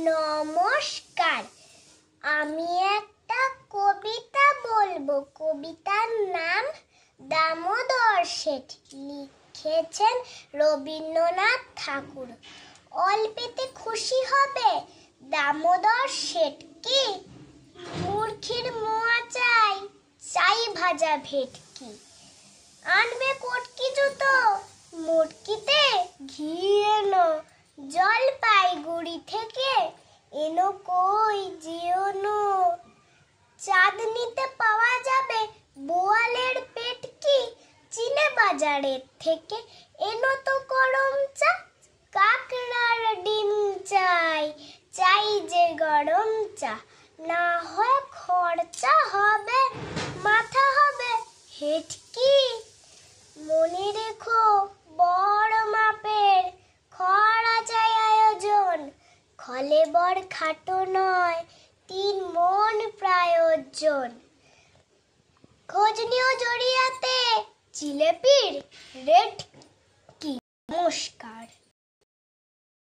নমস্কার, আমি একটা কবিতা বলবো। কবিতার নাম দামোদর শেঠ, লিখেছেন রবীন্দ্রনাথ ঠাকুর। অল্পেতে খুশি হবে দামোদর শেঠ কি? মূর্খির মোয়া চাই, চাই ভাজা ভেটকি। আনবে কটকি জুতো, মুটকিতে ঘি এনো। জলপাইগুড়ি থেকে এনো কই যেওনো। চাঁদনিতে পাওয়া যাবে বোয়ালের পেটকি। চিনে বাজারের থেকে এনো তো গরম চা। কাকড়ার ডিম চাই, চাই যে গরম চা। না হয় খরচা হবে, মাথা হবে হেটকি। মনে রেখো বড় মাপের খরা চাই আয়োজন। খলে বড় খাটো নয়, 3 মণ প্রয়োজন। খোঁজ নিও জড়িয়াতে জিলেপির রেট কি? নমস্কার।